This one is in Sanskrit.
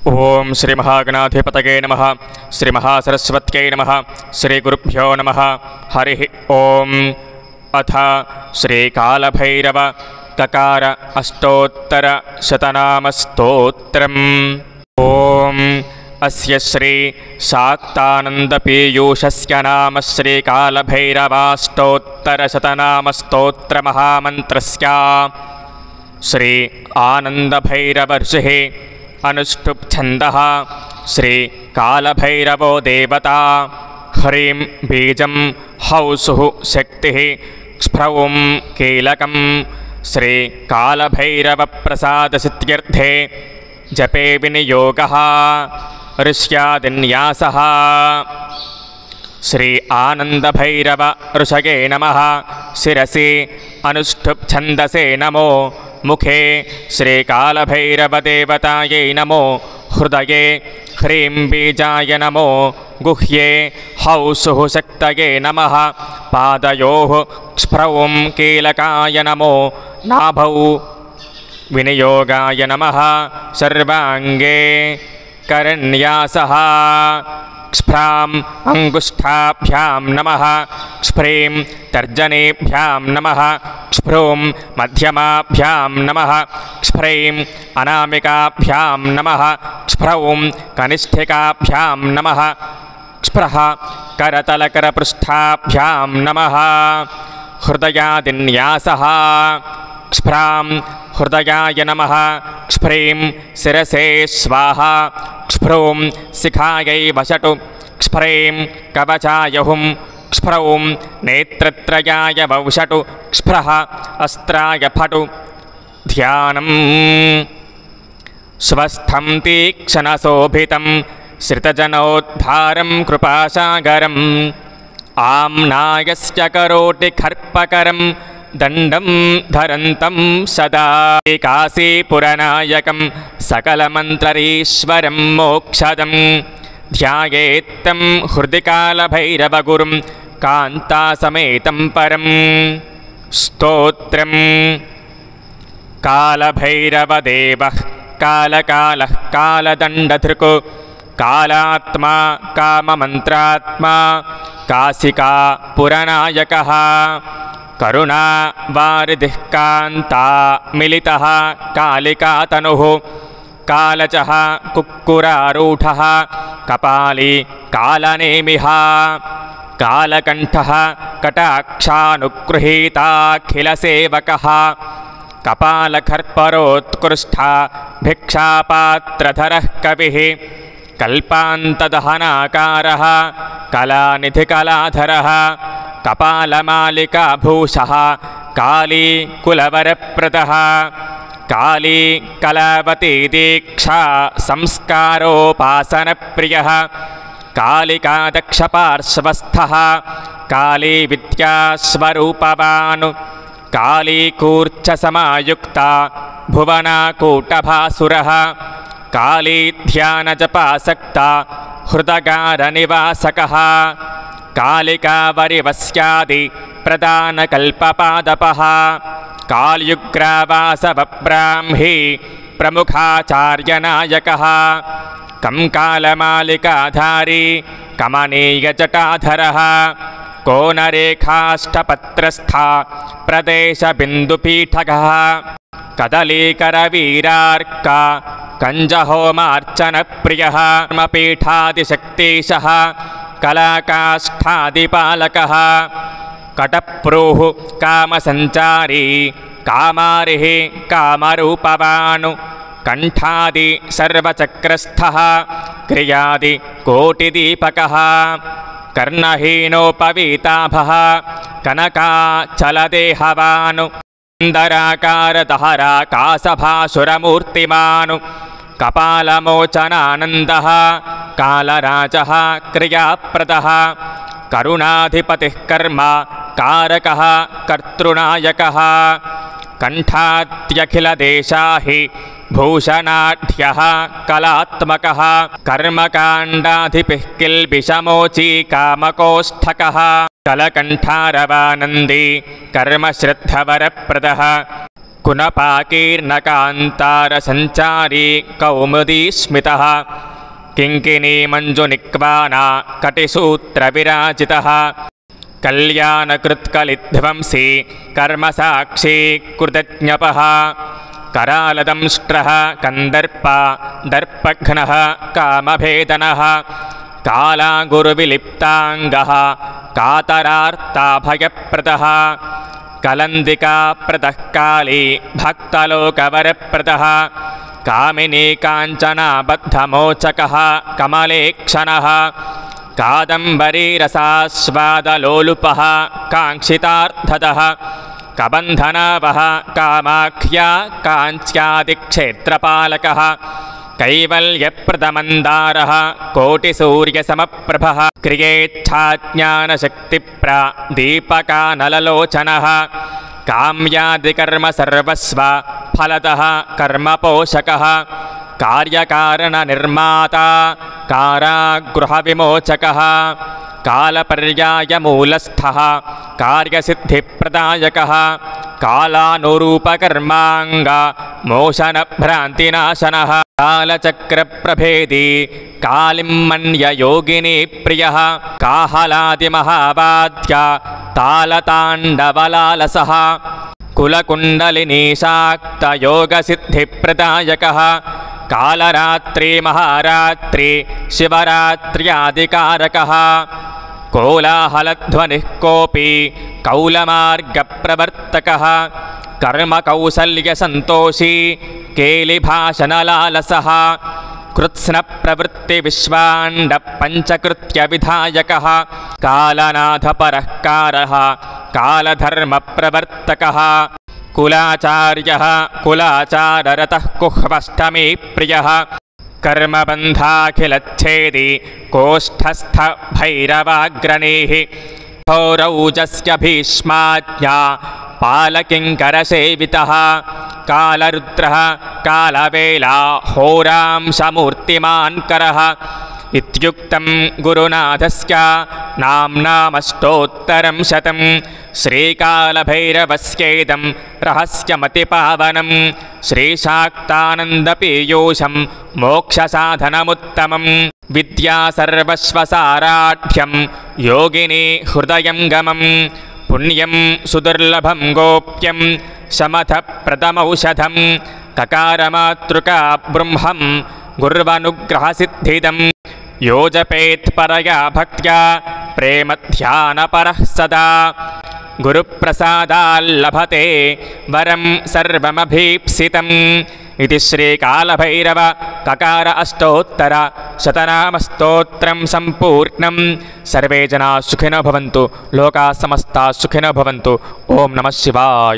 ओं श्री महागणाधिपतये नमः। श्री महासरस्वत्यै नमः। श्री गुरुभ्यो नमः। हरि ओं। अथ श्री कालभैरव ककार अष्टोत्तर शतनामस्तोत्रम्। ओं अस्य श्री शाक्तानन्दपीयूषस्य नाम श्री कालभैरवाष्टोत्तर शतनामस्तोत्रमहामन्त्रस्य श्री आनन्दभैरव ऋषिः अनुष्टुप् छन्दः। श्री कालभैरवो देवता। ह्रीं बीजं हौसुः शक्तिः क्ष्प्रौं कीलकं। श्री कालभैरवप्रसादसिद्ध्यर्थे जपे विनियोगः ऋष्यादिन्यासः। श्री आनन्दभैरव ऋषये नमः। शिरसि अनुष्टुप् छन्दसे नमो। मुखे श्री कालभैरवदेवतायै नमो। हृदये ह्रीं बीजाय नमो। गुह्ये हौसुः शक्तये नमः। पादयोः क्ष्प्रौं कीलकाय नमो। नाभौ विनियोगाय नमः। सर्वाङ्गे करन्यासः। क्ष्प्रां अङ्गुष्ठाभ्यां नमः। क्ष्प्रीं तर्जनीभ्यां नमः। क्ष्प्रूं मध्यमाभ्यां नमः। क्ष्प्रीं अनामिकाभ्यां नमः। क्ष्प्रौं कनिष्ठिकाभ्यां नमः। क्ष्प्रः करतलकरपृष्ठाभ्यां नमः। हृदयादिन्यासः। क्ष्प्रां हृदयाय नमः। क्ष्प्रीं शिरसे स्वाहा। क्ष्प्रूं शिखायै वषटु। क्ष्प्रीं कवचाय हुं। क्ष्प्रौं नेत्रत्रयाय वौषटु। क्ष्प्रः अस्त्राय फटु। ध्यानं स्वस्थं तीक्ष्णशोभितं श्रितजनोद्धारं कृपासागरम् आम्नायस्य करोटिखर्पकरं दण्डं धरन्तं सदा काशीपुरनायकं सकलमन्त्रीश्वरं मोक्षदं ध्यायेत्तं हृदि कालभैरवगुरुं कान्तासमेतं परं स्तोत्रं। कालभैरवदेवः कालकालः कालदण्डधृक् कालात्मा काममन्त्रात्मा काशिका पुरनायकः करुणावारिधिः कान्ता मिलितः कालिकातनुः कालचः कुक्कुरारूढः कपाली कालनेमिः कालकण्ठः कटाक्षानुगृहीताखिलसेवकः कपालखर्परोत्कृष्टा भिक्षापात्रधरः कविः कल्पान्तदहनाकारः कलानिधिकलाधरः कपालमालिकाभूषः काली कुलवरप्रदः काली कलावती दीक्षा संस्कारोपासनप्रियः कालिकादक्षपार्श्वस्थः काली विद्यास्वरूपवान् कालीकूर्च्छसमायुक्ता भुवनाकूटभासुरः काली ध्यानजपासक्ता हृदगारनिवासकः कालिकावरिवस्यादि प्रदानकल्पपादपः कालयुग्रावासवब्राह्मी प्रमुखाचार्यनायकः कंकालमालिकाधारी कमनीयजटाधरः कोनरेखाष्टपत्रस्था प्रदेशबिन्दुपीठकः कदलीकरवीरार्का कञ्जहोमार्चनप्रियः कर्मपीठादिशक्तिशः कलाकाष्ठादिपालकः कटप्रूः कामसञ्चारी कामारिः कामरूपवान् कण्ठादि सर्वचक्रस्थः क्रियादि कोटिदीपकः कर्णहीनोपवीताभः कनकाचलदेहवान् सुन्दराकारदहराकाशभासुरमूर्तिमान् कपालमोचनानन्दः कालराजः क्रियाप्रदः करुणाधिपतिः कर्म कारकः कर्तृनायकः कण्ठाद्यखिलदेशाहि भूषणाढ्यः कलात्मकः कर्मकाण्डाधिपिः किल्बिषमोची कामकोष्ठकः कलकण्ठारवानन्दी कर्मश्रद्धवरप्रदः कुनपाकीर्णकान्तारसञ्चारी कौमुदीस्मितः किङ्किणीमञ्जुनिक्वाना कटिसूत्रविराजितः कल्याणकृत्कलिध्वंसी कर्मसाक्षी कृतज्ञपः करालदंष्ट्रः कन्दर्पा दर्पघ्नः कामभेदनः कालागुरुविलिप्ताङ्गः कातरार्ताभयप्रदः कलन्दिकाप्रदः काली भक्तलोकवरप्रदः कामिनी काञ्चनाबद्धमोचकः कमलेक्षणः कादम्बरीरसास्वादलोलुपः काङ्क्षितार्थदः कबन्धनावः कामाख्या काञ्च्यादिक्षेत्रपालकः कैवल्यप्रदमन्दारः कोटिसूर्यसमप्रभः क्रियेच्छाज्ञानशक्तिप्रदीपकानललोचनः काम्यादिकर्मसर्वस्व फलतः कर्मपोषकः कार्यकारणनिर्माता कारागृहविमोचकः कालपर्यायमूलस्थः कार्यसिद्धिप्रदायकः कालानुरूपकर्माङ्ग मोशनभ्रान्तिनाशनः कालचक्रप्रभेदी कालिम्मन्ययोगिनी प्रियः काहलादिमहावाद्य तालताण्डवलालसः कुलकुण्डलिनीशाक्तयोगसिद्धिप्रदायकः कालरात्रि महारात्रि शिवरात्र्यादिकारकः कोलाहलध्वनिः कोऽपि कौलमार्गप्रवर्तकः कर्मकौसल्यसन्तोषी केलिभाषणलालसः कृत्स्नप्रवृत्तिविश्वाण्डपञ्चकृत्यविधायकः कालनाथपरः कारः कालधर्मप्रवर्तकः कुलाचार्यः कुलाचाररतः कुह्वष्टमी प्रियः कर्मबन्धाखिलच्छेदी कोष्ठस्थ भैरवाग्रणीः भौरौजस्य भीष्माज्ञा पालकिङ्करसेवितः कालरुद्रः कालवेला होरांशमूर्तिमान्करः इत्युक्तं गुरुनाथस्य नाम्नामष्टोत्तरं शतं श्रीकालभैरवस्येदं रहस्यमतिपावनं श्रीशाक्तानन्दपीयूषं मोक्षसाधनमुत्तमं विद्यासर्वस्वसाराढ्यं योगिनी हृदयङ्गमं पुण्यं सुदुर्लभं गोप्यं शमथप्रदमौषधं ककारमातृका ब्रह्मं गुर्वनुग्रहसिद्धिदं यो जपेत्परया भक्त्या प्रेमध्यानपरः सदा गुरुप्रसादाल्लभते वरं सर्वमभीप्सितम् इति श्रीकालभैरव ककार अष्टोत्तर शतनामस्तोत्रं सम्पूर्णं। सर्वे जनाः सुखिनो भवन्तु, लोकाः समस्ताः सुखिनो भवन्तु। ओं नमः शिवाय।